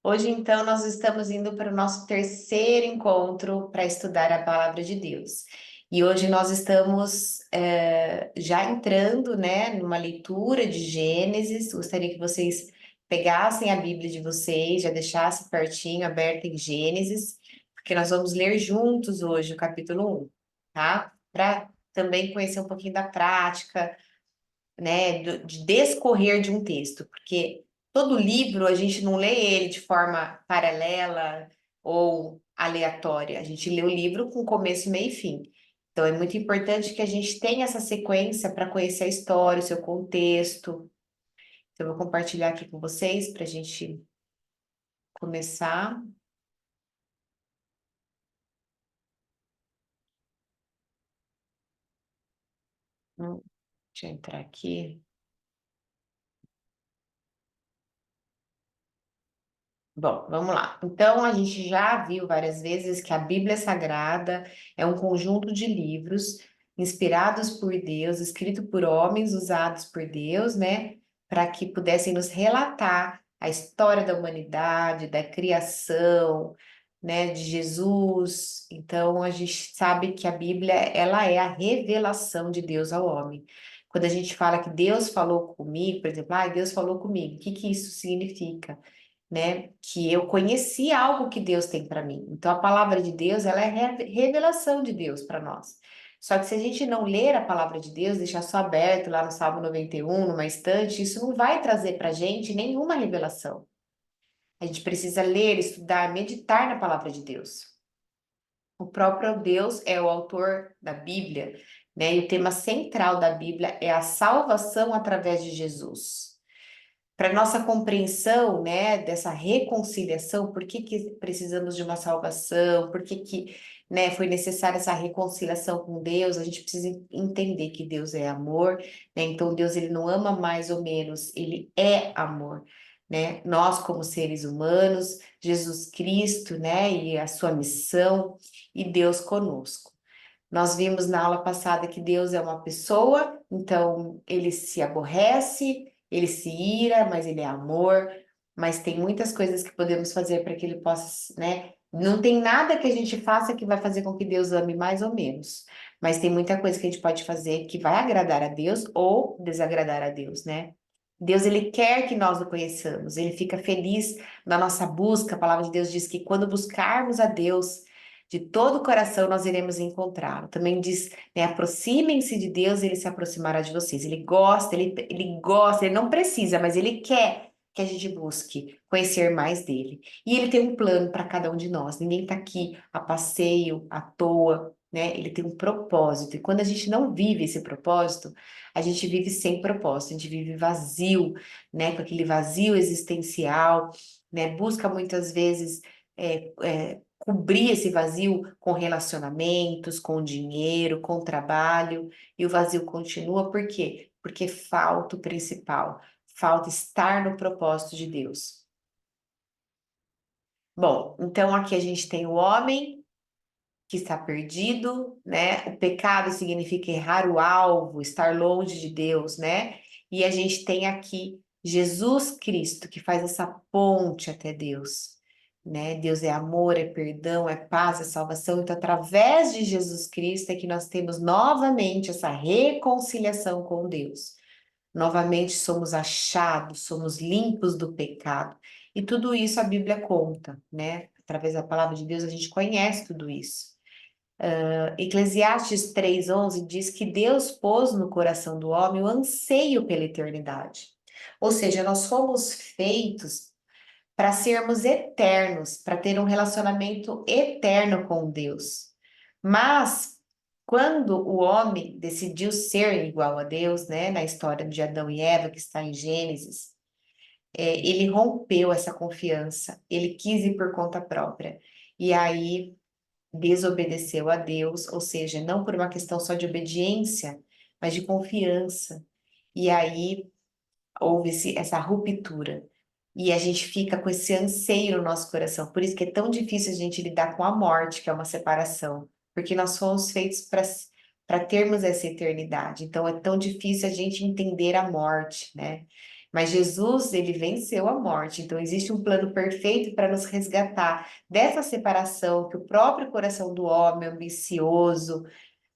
Hoje, então, nós estamos indo para o nosso terceiro encontro para estudar a palavra de Deus. E hoje nós estamos já entrando, né, numa leitura de Gênesis. Gostaria que vocês pegassem a Bíblia de vocês, já deixassem pertinho, aberta em Gênesis, porque nós vamos ler juntos hoje o capítulo 1, tá? Para também conhecer um pouquinho da prática, né, de descorrer de um texto, porque todo livro a gente não lê ele de forma paralela ou aleatória, a gente lê o livro com começo, meio e fim. Então é muito importante que a gente tenha essa sequência para conhecer a história, o seu contexto. Então eu vou compartilhar aqui com vocês para a gente começar. Deixa eu entrar aqui. Bom, vamos lá. Então, a gente já viu várias vezes que a Bíblia Sagrada é um conjunto de livros inspirados por Deus, escrito por homens, usados por Deus, né, para que pudessem nos relatar a história da humanidade, da criação, né, de Jesus. Então, a gente sabe que a Bíblia, ela é a revelação de Deus ao homem. Quando a gente fala que Deus falou comigo, por exemplo, Deus falou comigo, o que que isso significa? Né? Que eu conheci algo que Deus tem para mim. Então, a palavra de Deus, ela é revelação de Deus para nós. Só que se a gente não ler a palavra de Deus, deixar só aberto lá no Salmo 91, numa estante, isso não vai trazer para a gente nenhuma revelação. A gente precisa ler, estudar, meditar na palavra de Deus. O próprio Deus é o autor da Bíblia, né? E o tema central da Bíblia é a salvação através de Jesus. Para nossa compreensão, né, dessa reconciliação, por que que precisamos de uma salvação, por que que, né, foi necessária essa reconciliação com Deus, a gente precisa entender que Deus é amor, né, então Deus, ele não ama mais ou menos, ele é amor, né, nós como seres humanos, Jesus Cristo, né, e a sua missão, e Deus conosco. Nós vimos na aula passada que Deus é uma pessoa, então ele se aborrece, ele se ira, mas ele é amor, mas tem muitas coisas que podemos fazer para que ele possa, né? Não tem nada que a gente faça que vai fazer com que Deus ame mais ou menos, mas tem muita coisa que a gente pode fazer que vai agradar a Deus ou desagradar a Deus, né? Deus, ele quer que nós o conheçamos, ele fica feliz na nossa busca. A palavra de Deus diz que quando buscarmos a Deus, de todo o coração nós iremos encontrá-lo. Também diz, né, aproximem-se de Deus, ele se aproximará de vocês. Ele gosta, ele não precisa, mas ele quer que a gente busque conhecer mais dele. E ele tem um plano para cada um de nós. Ninguém está aqui a passeio, à toa, né? Ele tem um propósito. E quando a gente não vive esse propósito, a gente vive sem propósito, a gente vive vazio, né? Com aquele vazio existencial, né? Busca muitas vezes cobrir esse vazio com relacionamentos, com dinheiro, com trabalho, e o vazio continua, por quê? Porque falta o principal, falta estar no propósito de Deus. Bom, então aqui a gente tem o homem que está perdido, né? O pecado significa errar o alvo, estar longe de Deus, né? E a gente tem aqui Jesus Cristo que faz essa ponte até Deus, né? Deus é amor, é perdão, é paz, é salvação. Então, através de Jesus Cristo é que nós temos novamente essa reconciliação com Deus. Novamente somos achados, somos limpos do pecado. E tudo isso a Bíblia conta, né? Através da palavra de Deus a gente conhece tudo isso. Eclesiastes 3:11 diz que Deus pôs no coração do homem o anseio pela eternidade. Ou seja, nós fomos feitos para sermos eternos, para ter um relacionamento eterno com Deus. Mas quando o homem decidiu ser igual a Deus, né, na história de Adão e Eva, que está em Gênesis, ele rompeu essa confiança, ele quis ir por conta própria. E aí desobedeceu a Deus, ou seja, não por uma questão só de obediência, mas de confiança. E aí houve essa ruptura. E a gente fica com esse anseio no nosso coração. Por isso que é tão difícil a gente lidar com a morte, que é uma separação. Porque nós fomos feitos para termos essa eternidade. Então é tão difícil a gente entender a morte, né? Mas Jesus, ele venceu a morte. Então, existe um plano perfeito para nos resgatar dessa separação que o próprio coração do homem ambicioso,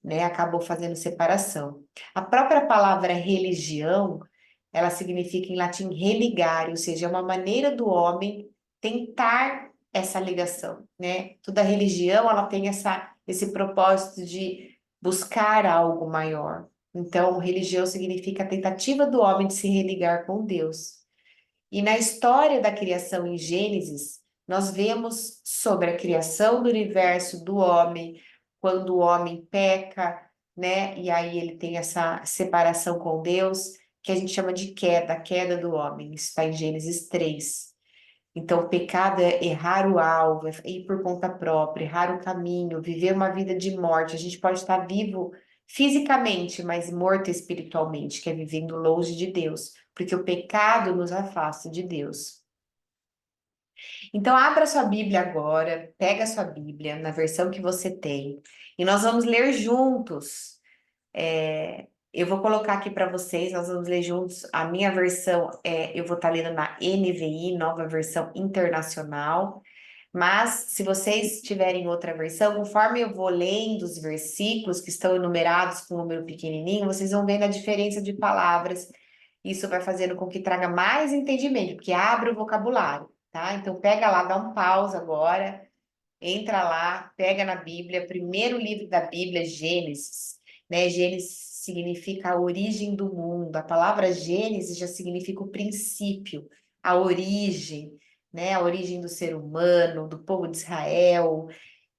né, acabou fazendo separação. A própria palavra religião, ela significa em latim religare, ou seja, é uma maneira do homem tentar essa ligação, né? Toda religião, ela tem esse propósito de buscar algo maior. Então, religião significa a tentativa do homem de se religar com Deus. E na história da criação em Gênesis, nós vemos sobre a criação do universo do homem, quando o homem peca, né? E aí ele tem essa separação com Deus, que a gente chama de queda, a queda do homem. Isso está em Gênesis 3. Então, o pecado é errar o alvo, é ir por conta própria, errar o caminho, viver uma vida de morte. A gente pode estar vivo fisicamente, mas morto espiritualmente, que é vivendo longe de Deus, porque o pecado nos afasta de Deus. Então, abra sua Bíblia agora, pega a sua Bíblia na versão que você tem, e nós vamos ler juntos. Eu vou colocar aqui para vocês, nós vamos ler juntos. A minha versão, eu vou estar lendo na NVI, Nova Versão Internacional. Mas, se vocês tiverem outra versão, conforme eu vou lendo os versículos que estão enumerados com um número pequenininho, vocês vão vendo a diferença de palavras. Isso vai fazendo com que traga mais entendimento, porque abre o vocabulário, tá? Então, pega lá, dá um pause agora, entra lá, pega na Bíblia, primeiro livro da Bíblia, Gênesis, né? Gênesis significa a origem do mundo. A palavra Gênesis já significa o princípio, a origem, né? A origem do ser humano, do povo de Israel.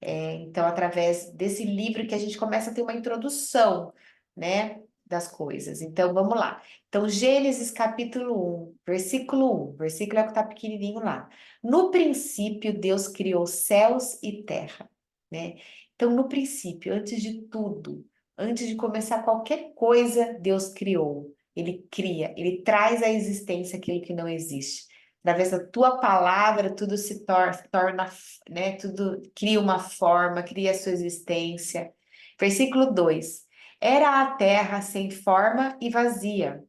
Então, através desse livro que a gente começa a ter uma introdução, né? Das coisas. Então, vamos lá. Então, Gênesis capítulo 1, versículo 1. Versículo é o que está pequenininho lá. No princípio, Deus criou céus e terra, né? Então, no princípio, antes de tudo, antes de começar qualquer coisa, Deus criou. Ele cria, ele traz à existência aquilo que não existe. Através da tua palavra, tudo se torna, né? Tudo cria uma forma, cria a sua existência. Versículo 2. Era a terra sem forma e vazia.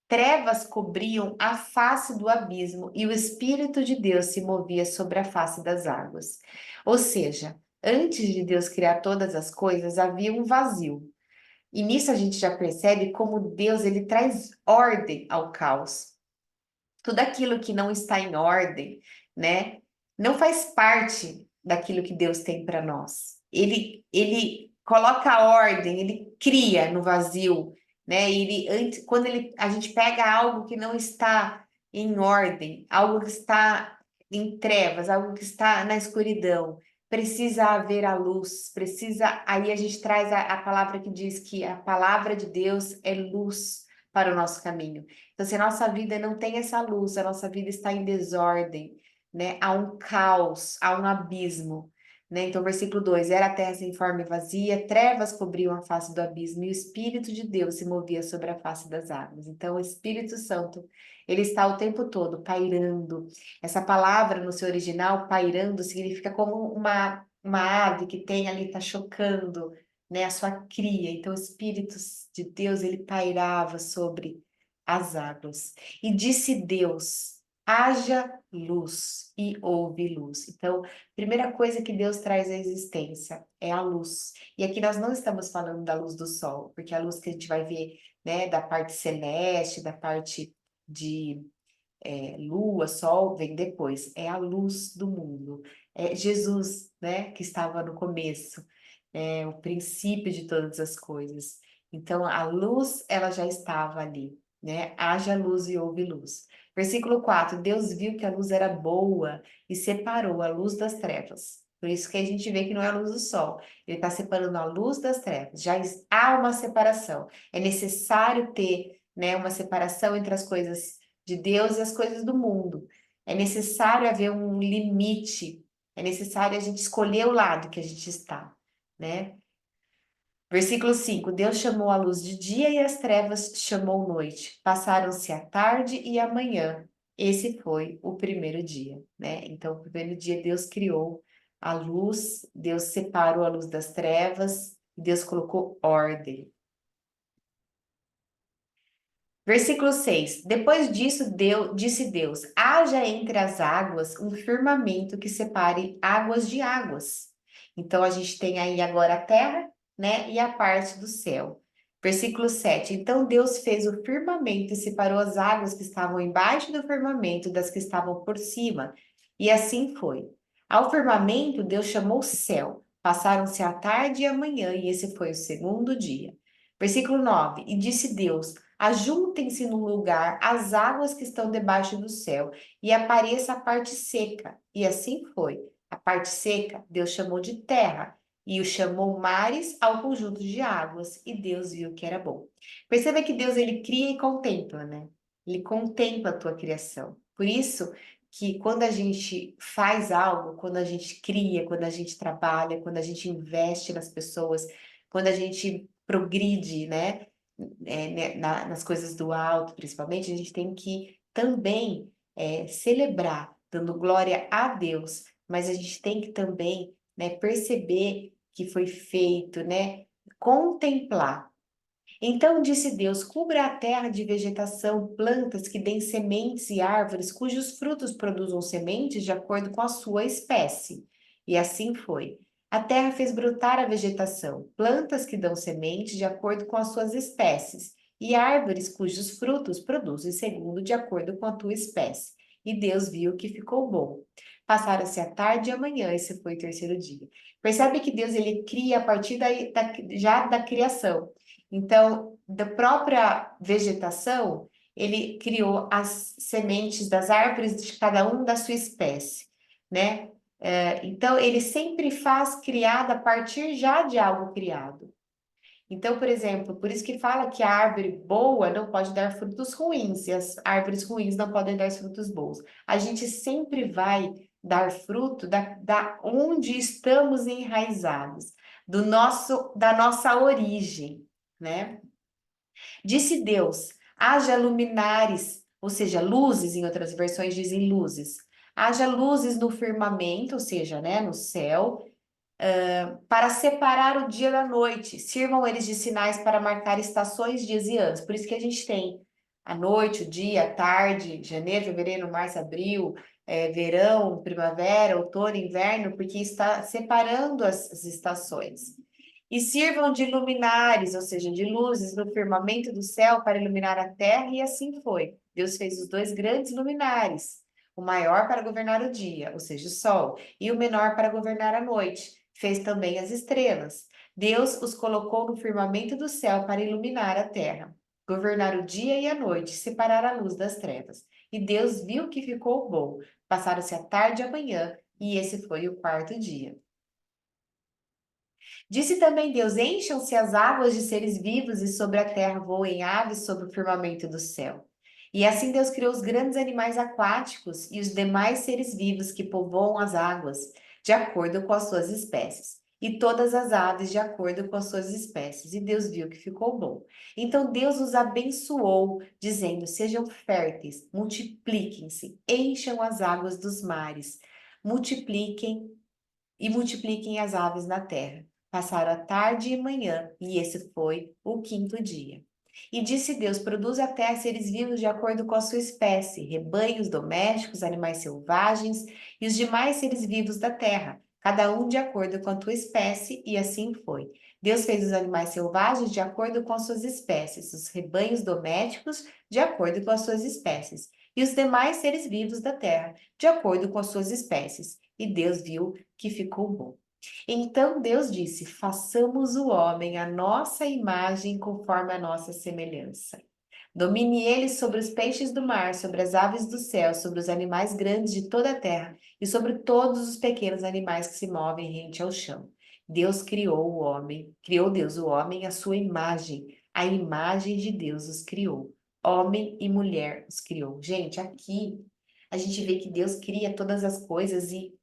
Trevas cobriam a face do abismo e o Espírito de Deus se movia sobre a face das águas. Ou seja, antes de Deus criar todas as coisas, havia um vazio. E nisso a gente já percebe como Deus ele traz ordem ao caos. Tudo aquilo que não está em ordem, né, não faz parte daquilo que Deus tem para nós. Ele coloca a ordem, ele cria no vazio, né? Quando a gente pega algo que não está em ordem, algo que está em trevas, algo que está na escuridão, precisa haver a luz, precisa. Aí a gente traz a palavra que diz que a palavra de Deus é luz para o nosso caminho. Então, se a nossa vida não tem essa luz, a nossa vida está em desordem, né? Há um caos, há um abismo, né? Então, versículo 2: era a terra sem forma e vazia, trevas cobriam a face do abismo, e o Espírito de Deus se movia sobre a face das águas. Então, o Espírito Santo, ele está o tempo todo pairando. Essa palavra, no seu original, pairando, significa como uma ave que tem ali, está chocando, né? A sua cria. Então, o Espírito de Deus, ele pairava sobre as águas. E disse Deus: haja luz, e houve luz. Então, primeira coisa que Deus traz à existência é a luz. E aqui nós não estamos falando da luz do sol, porque a luz que a gente vai ver, né, da parte celeste, da parte de lua, sol, vem depois. É a luz do mundo. É Jesus, né, que estava no começo, é o princípio de todas as coisas. Então, a luz, ela já estava ali, né? Haja luz e houve luz. Versículo 4: Deus viu que a luz era boa e separou a luz das trevas. Por isso que a gente vê que não é a luz do sol. Ele está separando a luz das trevas. Já há uma separação. É necessário ter, né, uma separação entre as coisas de Deus e as coisas do mundo. É necessário haver um limite. É necessário a gente escolher o lado que a gente está, né? Versículo 5: Deus chamou a luz de dia e as trevas chamou noite. Passaram-se a tarde e a manhã. Esse foi o primeiro dia, né? Então, o primeiro dia Deus criou a luz, Deus separou a luz das trevas, Deus colocou ordem. Versículo 6. Depois disso, disse Deus: haja entre as águas um firmamento que separe águas de águas. Então, a gente tem aí agora a terra, né, e a parte do céu. Versículo 7. Então, Deus fez o firmamento e separou as águas que estavam embaixo do firmamento das que estavam por cima. E assim foi. Ao firmamento, Deus chamou céu. Passaram-se a tarde e a manhã, e esse foi o segundo dia. Versículo 9. E disse Deus: ajuntem-se num lugar as águas que estão debaixo do céu, e apareça a parte seca. E assim foi. A parte seca, Deus chamou de terra, e o chamou mares ao conjunto de águas, e Deus viu que era bom. Perceba que Deus, ele cria e contempla, né? Ele contempla a tua criação. Por isso que quando a gente faz algo, quando a gente cria, quando a gente trabalha, quando a gente investe nas pessoas, quando a gente progride, né? Nas coisas do alto, principalmente, a gente tem que também celebrar, dando glória a Deus, mas a gente tem que também, né, perceber que foi feito, né, contemplar. Então disse Deus: cubra a terra de vegetação, plantas que deem sementes e árvores cujos frutos produzam sementes de acordo com a sua espécie. E assim foi. A terra fez brotar a vegetação, plantas que dão sementes de acordo com as suas espécies, e árvores cujos frutos produzem segundo de acordo com a tua espécie. E Deus viu que ficou bom. Passaram-se a tarde e a manhã, esse foi o terceiro dia. Percebe que Deus, ele cria a partir já da criação. Então, da própria vegetação, ele criou as sementes das árvores de cada um da sua espécie, né? Então, ele sempre faz criado a partir já de algo criado. Então, por exemplo, por isso que fala que a árvore boa não pode dar frutos ruins, e as árvores ruins não podem dar frutos bons. A gente sempre vai dar fruto da onde estamos enraizados, da nossa origem, né? Disse Deus: haja luminares, ou seja, luzes, em outras versões dizem luzes. Haja luzes no firmamento, ou seja, né, no céu, para separar o dia da noite. Sirvam eles de sinais para marcar estações, dias e anos. Por isso que a gente tem a noite, o dia, a tarde, janeiro, fevereiro, março, abril, verão, primavera, outono, inverno, porque está separando as estações. E sirvam de luminares, ou seja, de luzes no firmamento do céu para iluminar a terra, e assim foi. Deus fez os dois grandes luminares, o maior para governar o dia, ou seja, o sol, e o menor para governar a noite. Fez também as estrelas. Deus os colocou no firmamento do céu para iluminar a terra, governar o dia e a noite, separar a luz das trevas. E Deus viu que ficou bom. Passaram-se a tarde e a manhã, e esse foi o quarto dia. Disse também Deus: encham-se as águas de seres vivos e sobre a terra voem aves sobre o firmamento do céu. E assim Deus criou os grandes animais aquáticos e os demais seres vivos que povoam as águas, de acordo com as suas espécies, e todas as aves de acordo com as suas espécies. E Deus viu que ficou bom. Então Deus os abençoou, dizendo: sejam férteis, multipliquem-se, encham as águas dos mares, multipliquem as aves na terra. Passaram a tarde e manhã, e esse foi o quinto dia. E disse Deus: produz a terra seres vivos de acordo com a sua espécie, rebanhos domésticos, animais selvagens e os demais seres vivos da terra, cada um de acordo com a tua espécie, e assim foi. Deus fez os animais selvagens de acordo com as suas espécies, os rebanhos domésticos de acordo com as suas espécies, e os demais seres vivos da terra de acordo com as suas espécies. E Deus viu que ficou bom. Então Deus disse: façamos o homem à nossa imagem, conforme a nossa semelhança. Domine ele sobre os peixes do mar, sobre as aves do céu, sobre os animais grandes de toda a terra e sobre todos os pequenos animais que se movem rente ao chão. Deus criou Deus o homem à sua imagem, a imagem de Deus os criou. Homem e mulher os criou. Gente, aqui a gente vê que Deus cria todas as coisas e,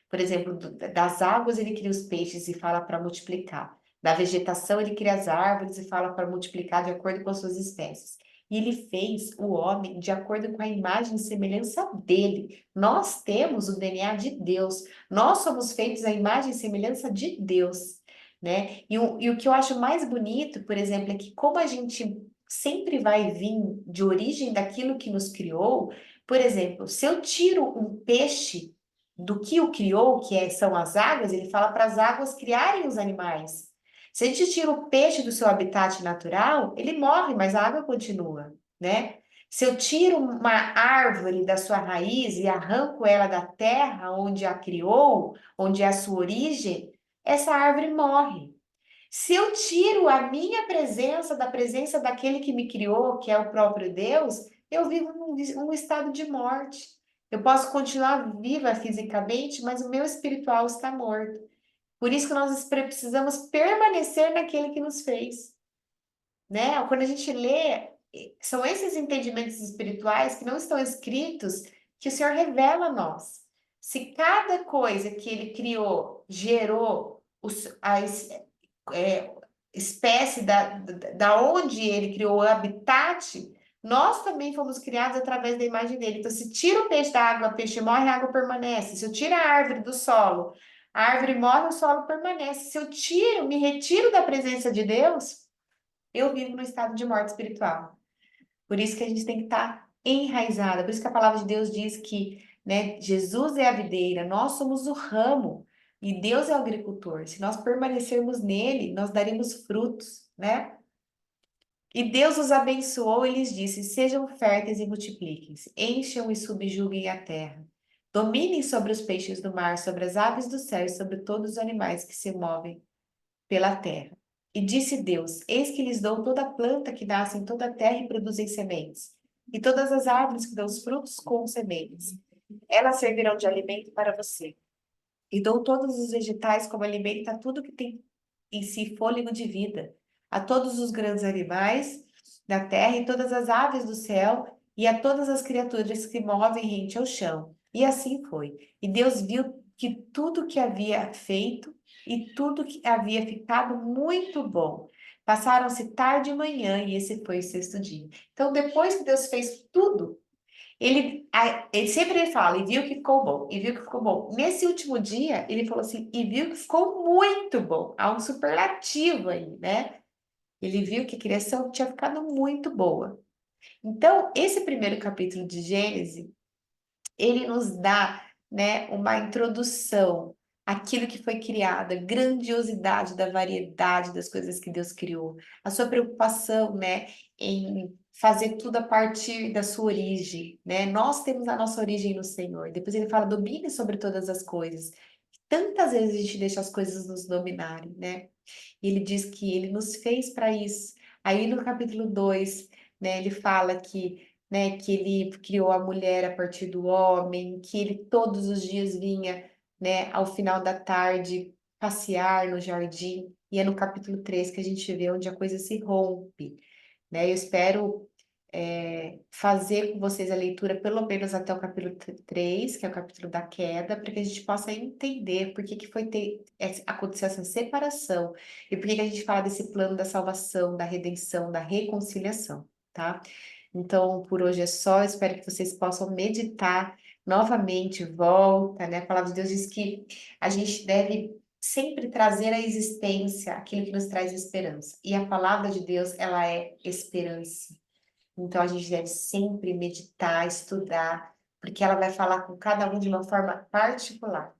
por exemplo, das águas ele cria os peixes e fala para multiplicar. Da vegetação ele cria as árvores e fala para multiplicar de acordo com as suas espécies. E ele fez o homem de acordo com a imagem e semelhança dele. Nós temos o DNA de Deus. Nós somos feitos à imagem e semelhança de Deus, né? E o que eu acho mais bonito, por exemplo, é que como a gente sempre vai vir de origem daquilo que nos criou. Por exemplo, se eu tiro um peixe do que o criou, são as águas, ele fala para as águas criarem os animais. Se a gente tira o peixe do seu habitat natural, ele morre, mas a água continua, né? Se eu tiro uma árvore da sua raiz e arranco ela da terra onde a criou, onde é a sua origem, essa árvore morre. Se eu tiro a minha presença da presença daquele que me criou, que é o próprio Deus, eu vivo um estado de morte. Eu posso continuar viva fisicamente, mas o meu espiritual está morto. Por isso que nós precisamos permanecer naquele que nos fez, né? Quando a gente lê, são esses entendimentos espirituais que não estão escritos que o Senhor revela a nós. Se cada coisa que ele criou gerou é, espécie da onde ele criou o habitat, nós também fomos criados através da imagem dele. Então, se tira o peixe da água, o peixe morre, a água permanece. Se eu tiro a árvore do solo, a árvore morre, o solo permanece. Se eu tiro, me retiro da presença de Deus, eu vivo no estado de morte espiritual. Por isso que a gente tem que estar enraizada. Por isso que a palavra de Deus diz que, né, Jesus é a videira, nós somos o ramo e Deus é o agricultor. Se nós permanecermos nele, nós daremos frutos, né? E Deus os abençoou e lhes disse: sejam férteis e multipliquem-se, encham e subjuguem a terra. Dominem sobre os peixes do mar, sobre as aves do céu e sobre todos os animais que se movem pela terra. E disse Deus: eis que lhes dou toda a planta que nasce em toda a terra e produzem sementes, e todas as árvores que dão os frutos com sementes. Elas servirão de alimento para você. E dou todos os vegetais como alimento a tudo que tem em si fôlego de vida, a todos os grandes animais da terra e todas as aves do céu, e a todas as criaturas que movem rente ao chão. E assim foi. E Deus viu que tudo que havia feito e tudo que havia ficado muito bom. Passaram-se tarde e manhã, e esse foi o sexto dia. Então, depois que Deus fez tudo, ele sempre fala, e viu que ficou bom, e viu que ficou bom. Nesse último dia, ele falou assim, e viu que ficou muito bom. Há um superlativo aí, né? Ele viu que a criação tinha ficado muito boa. Então, esse primeiro capítulo de Gênesis, ele nos dá, né, uma introdução àquilo que foi criado, a grandiosidade da variedade das coisas que Deus criou, a sua preocupação, né, em fazer tudo a partir da sua origem, né? Nós temos a nossa origem no Senhor. Depois ele fala, domine sobre todas as coisas. Tantas vezes a gente deixa as coisas nos dominarem, né? E ele diz que ele nos fez para isso. Aí no capítulo 2, né, ele fala que, né, que ele criou a mulher a partir do homem, que ele todos os dias vinha, né, ao final da tarde passear no jardim. E é no capítulo 3 que a gente vê onde a coisa se rompe, né? Eu espero fazer com vocês a leitura pelo menos até o capítulo 3, que é o capítulo da queda, para que a gente possa entender por que que aconteceu essa separação e por que que a gente fala desse plano da salvação, da redenção, da reconciliação, tá? Então, por hoje é só, espero que vocês possam meditar novamente, volta, né? A palavra de Deus diz que a gente deve sempre trazer à existência aquilo que nos traz esperança. E a palavra de Deus, ela é esperança. Então, a gente deve sempre meditar, estudar, porque ela vai falar com cada um de uma forma particular.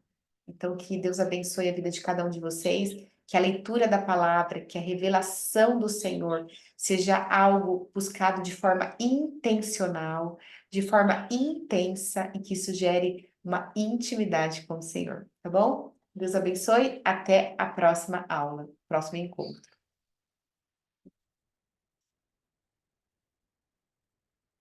Então, que Deus abençoe a vida de cada um de vocês, que a leitura da palavra, que a revelação do Senhor seja algo buscado de forma intencional, de forma intensa, e que isso gere uma intimidade com o Senhor, tá bom? Deus abençoe, até a próxima aula, próximo encontro.